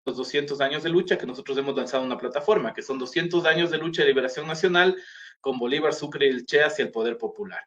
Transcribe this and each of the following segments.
los 200 años de lucha que nosotros hemos lanzado una plataforma, que son 200 años de lucha de liberación nacional con Bolívar, Sucre y el Che hacia el poder popular.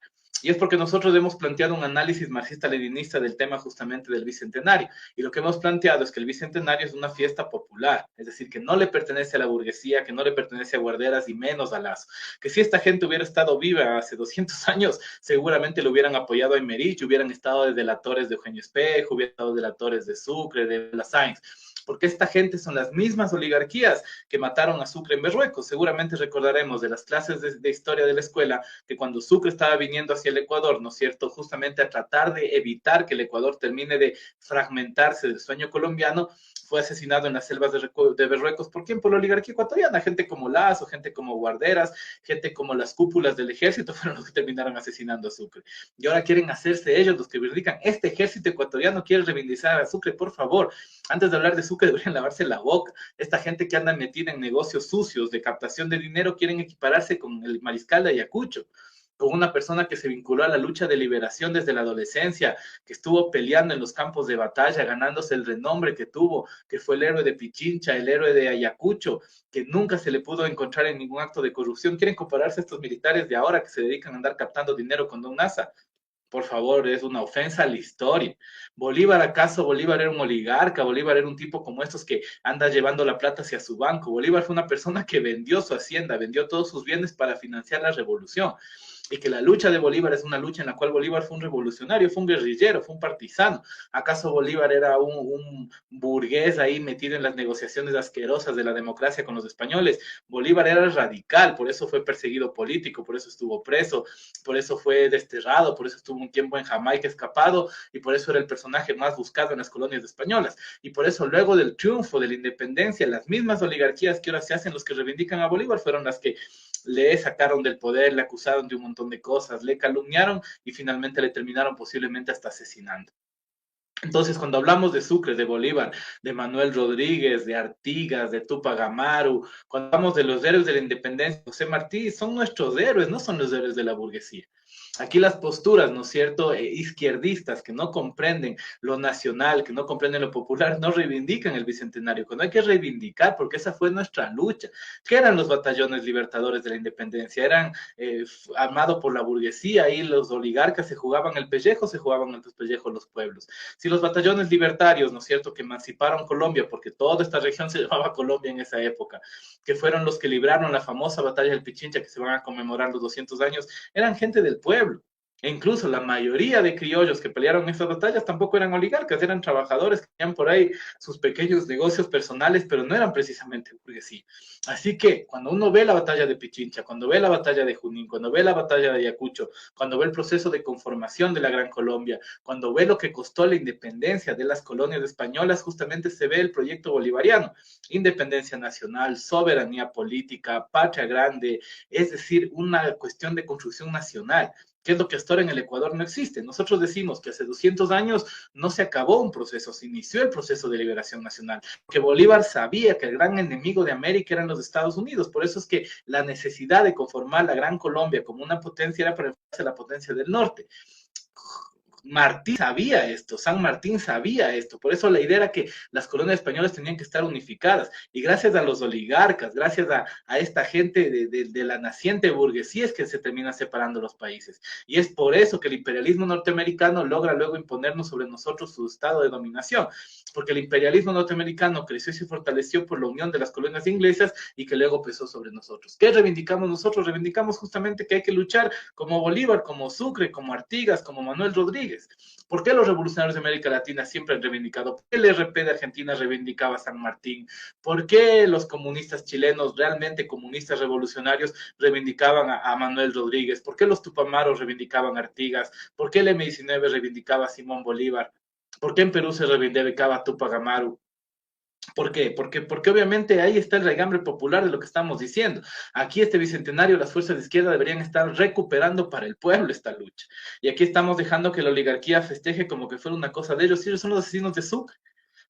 Y es porque nosotros hemos planteado un análisis marxista-leninista del tema justamente del Bicentenario. Y lo que hemos planteado es que el Bicentenario es una fiesta popular, es decir, que no le pertenece a la burguesía, que no le pertenece a Guarderas y menos a Lazo. Que si esta gente hubiera estado viva hace 200 años, seguramente le hubieran apoyado a Emerich, hubieran estado de delatores de Eugenio Espejo, hubieran estado de delatores de Sucre, de La Sáenz, porque esta gente son las mismas oligarquías que mataron a Sucre en Berruecos. Seguramente recordaremos de las clases de historia de la escuela que cuando Sucre estaba viniendo hacia el Ecuador, ¿no es cierto?, justamente a tratar de evitar que el Ecuador termine de fragmentarse del sueño colombiano, fue asesinado en las selvas de Berruecos. ¿Por quién? Por la oligarquía ecuatoriana. Gente como Lazo, gente como Guarderas, gente como las cúpulas del ejército fueron los que terminaron asesinando a Sucre. Y ahora quieren hacerse ellos los que reivindican. Este ejército ecuatoriano quiere reivindicar a Sucre, por favor. Antes de hablar de Sucre deberían lavarse la boca. Esta gente que anda metida en negocios sucios de captación de dinero quieren equipararse con el mariscal de Ayacucho, con una persona que se vinculó a la lucha de liberación desde la adolescencia, que estuvo peleando en los campos de batalla, ganándose el renombre que tuvo, que fue el héroe de Pichincha, el héroe de Ayacucho, que nunca se le pudo encontrar en ningún acto de corrupción. Quieren compararse a estos militares de ahora que se dedican a andar captando dinero con Don Nasa. Por favor, es una ofensa a la historia. Bolívar, ¿acaso Bolívar era un oligarca? Bolívar era un tipo como estos que anda llevando la plata hacia su banco. Bolívar fue una persona que vendió su hacienda, vendió todos sus bienes para financiar la revolución. Y que la lucha de Bolívar es una lucha en la cual Bolívar fue un revolucionario, fue un guerrillero, fue un partisano. ¿Acaso Bolívar era un burgués ahí metido en las negociaciones asquerosas de la democracia con los españoles? Bolívar era radical, por eso fue perseguido político, por eso estuvo preso, por eso fue desterrado, por eso estuvo un tiempo en Jamaica escapado y por eso era el personaje más buscado en las colonias españolas. Y por eso luego del triunfo de la independencia, las mismas oligarquías que ahora se hacen los que reivindican a Bolívar fueron las que le sacaron del poder, le acusaron de un montón de cosas, le calumniaron y finalmente le terminaron posiblemente hasta asesinando. Entonces, cuando hablamos de Sucre, de Bolívar, de Manuel Rodríguez, de Artigas, de Tupac Amaru, cuando hablamos de los héroes de la independencia, José Martí, son nuestros héroes, no son los héroes de la burguesía. Aquí las posturas, ¿no es cierto?, izquierdistas que no comprenden lo nacional, que no comprenden lo popular, no reivindican el Bicentenario, cuando hay que reivindicar, porque esa fue nuestra lucha. ¿Qué eran los batallones libertadores de la independencia? Eran armados por la burguesía y los oligarcas se jugaban el pellejo, se jugaban el pellejo los pueblos. Si los batallones libertarios, ¿no es cierto?, que emanciparon Colombia, porque toda esta región se llamaba Colombia en esa época, que fueron los que libraron la famosa batalla del Pichincha, que se van a conmemorar los 200 años, eran gente del pueblo. E incluso la mayoría de criollos que pelearon en estas batallas tampoco eran oligarcas, eran trabajadores que tenían por ahí sus pequeños negocios personales, pero no eran precisamente burguesía. Así que cuando uno ve la batalla de Pichincha, cuando ve la batalla de Junín, cuando ve la batalla de Ayacucho, cuando ve el proceso de conformación de la Gran Colombia, cuando ve lo que costó la independencia de las colonias españolas, justamente se ve el proyecto bolivariano: independencia nacional, soberanía política, patria grande, es decir, una cuestión de construcción nacional, que es lo que hasta ahora en el Ecuador no existe. Nosotros decimos que hace 200 años no se acabó un proceso, se inició el proceso de liberación nacional, que Bolívar sabía que el gran enemigo de América eran los Estados Unidos, por eso es que la necesidad de conformar la Gran Colombia como una potencia era para enfrentarse a la potencia del norte. Martín sabía esto, San Martín sabía esto, por eso la idea era que las colonias españolas tenían que estar unificadas, y gracias a los oligarcas, gracias a esta gente de la naciente burguesía es que se terminan separando los países, y es por eso que el imperialismo norteamericano logra luego imponernos sobre nosotros su estado de dominación, porque el imperialismo norteamericano creció y se fortaleció por la unión de las colonias inglesas y que luego pesó sobre nosotros. ¿Qué reivindicamos nosotros? Reivindicamos justamente que hay que luchar como Bolívar, como Sucre, como Artigas, como Manuel Rodríguez. ¿Por qué los revolucionarios de América Latina siempre han reivindicado? ¿Por qué el RP de Argentina reivindicaba a San Martín? ¿Por qué los comunistas chilenos, realmente comunistas revolucionarios, reivindicaban a Manuel Rodríguez? ¿Por qué los tupamaros reivindicaban a Artigas? ¿Por qué el M19 reivindicaba a Simón Bolívar? ¿Por qué en Perú se reivindicaba a Tupac Amaru? ¿Por qué? Porque obviamente ahí está el regambre popular de lo que estamos diciendo. Aquí este bicentenario, las fuerzas de izquierda deberían estar recuperando para el pueblo esta lucha. Y aquí estamos dejando que la oligarquía festeje como que fuera una cosa de ellos. Sí, ellos son los asesinos de Sucre.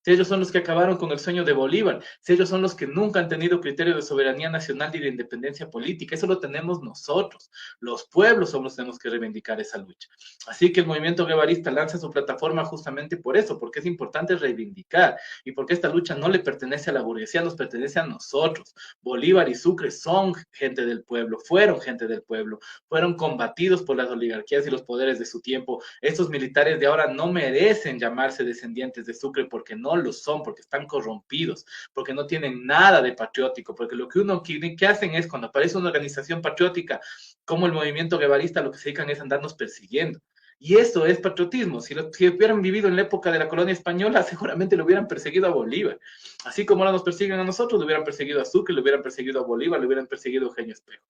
si ellos son los que acabaron con el sueño de Bolívar, si ellos son los que nunca han tenido criterio de soberanía nacional y de independencia política, eso lo tenemos nosotros. Los pueblos somos los que tenemos que reivindicar esa lucha. Así que el movimiento guevarista lanza su plataforma justamente por eso, porque es importante reivindicar y porque esta lucha no le pertenece a la burguesía, nos pertenece a nosotros. Bolívar y Sucre son gente del pueblo, fueron gente del pueblo, fueron combatidos por las oligarquías y los poderes de su tiempo. Estos militares de ahora no merecen llamarse descendientes de Sucre porque no lo son, porque están corrompidos, porque no tienen nada de patriótico, porque lo que uno quiere, que hacen es cuando aparece una organización patriótica como el movimiento guevarista, lo que se dedican es andarnos persiguiendo. Y eso es patriotismo. Si hubieran vivido en la época de la colonia española, seguramente lo hubieran perseguido a Bolívar. Así como ahora nos persiguen a nosotros, lo hubieran perseguido a Sucre, lo hubieran perseguido a Bolívar, lo hubieran perseguido a Eugenio Espejo.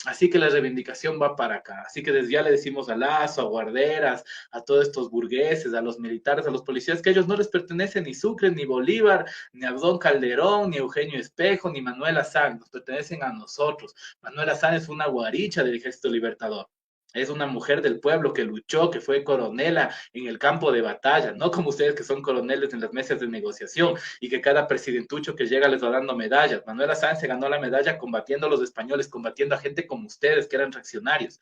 Así que la reivindicación va para acá. Así que desde ya le decimos a Lazo, a Guarderas, a todos estos burgueses, a los militares, a los policías, que a ellos no les pertenece ni Sucre, ni Bolívar, ni Abdón Calderón, ni Eugenio Espejo, ni Manuel Azán. Nos pertenecen a nosotros. Manuel Azán es una guaricha del Ejército Libertador. Es una mujer del pueblo que luchó, que fue coronela en el campo de batalla, no como ustedes que son coroneles en las mesas de negociación y que cada presidentucho que llega les va dando medallas. Manuela Sáenz se ganó la medalla combatiendo a los españoles, combatiendo a gente como ustedes que eran reaccionarios.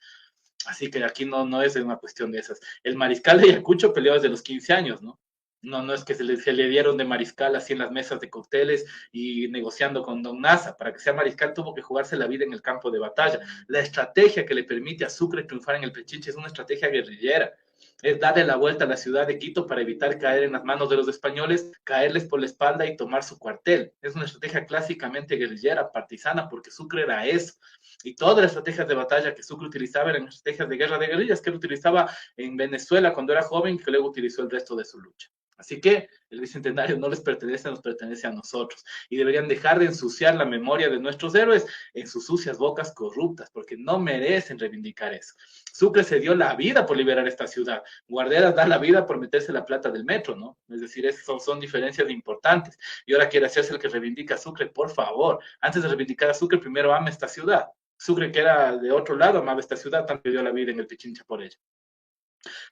Así que aquí no es una cuestión de esas. El mariscal de Ayacucho peleó desde los 15 años, ¿no? No es que se le dieron de mariscal así en las mesas de cócteles y negociando con Don Nasa. Para que sea mariscal tuvo que jugarse la vida en el campo de batalla. La estrategia que le permite a Sucre triunfar en el Pichinche es una estrategia guerrillera. Es darle la vuelta a la ciudad de Quito para evitar caer en las manos de los españoles, caerles por la espalda y tomar su cuartel. Es una estrategia clásicamente guerrillera, partisana, porque Sucre era eso. Y todas las estrategias de batalla que Sucre utilizaba eran estrategias de guerra de guerrillas que él utilizaba en Venezuela cuando era joven y que luego utilizó el resto de su lucha. Así que el bicentenario no les pertenece, nos pertenece a nosotros. Y deberían dejar de ensuciar la memoria de nuestros héroes en sus sucias bocas corruptas, porque no merecen reivindicar eso. Sucre se dio la vida por liberar esta ciudad. Guarderas da la vida por meterse la plata del metro, ¿no? Es decir, son diferencias importantes. Y ahora quiere hacerse el que reivindica a Sucre, por favor. Antes de reivindicar a Sucre, primero ama esta ciudad. Sucre, que era de otro lado, amaba esta ciudad, tanto dio la vida en el Pichincha por ella.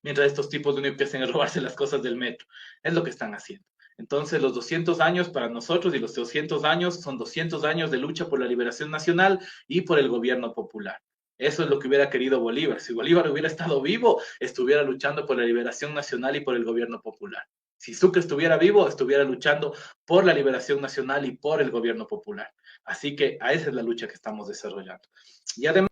Mientras estos tipos lo único que hacen es robarse las cosas del metro. Es lo que están haciendo. Entonces, los 200 años para nosotros y los 200 años son 200 años de lucha por la liberación nacional y por el gobierno popular. Eso es lo que hubiera querido Bolívar. Si Bolívar hubiera estado vivo, estuviera luchando por la liberación nacional y por el gobierno popular. Si Sucre estuviera vivo, estuviera luchando por la liberación nacional y por el gobierno popular. Así que a esa es la lucha que estamos desarrollando. Y además,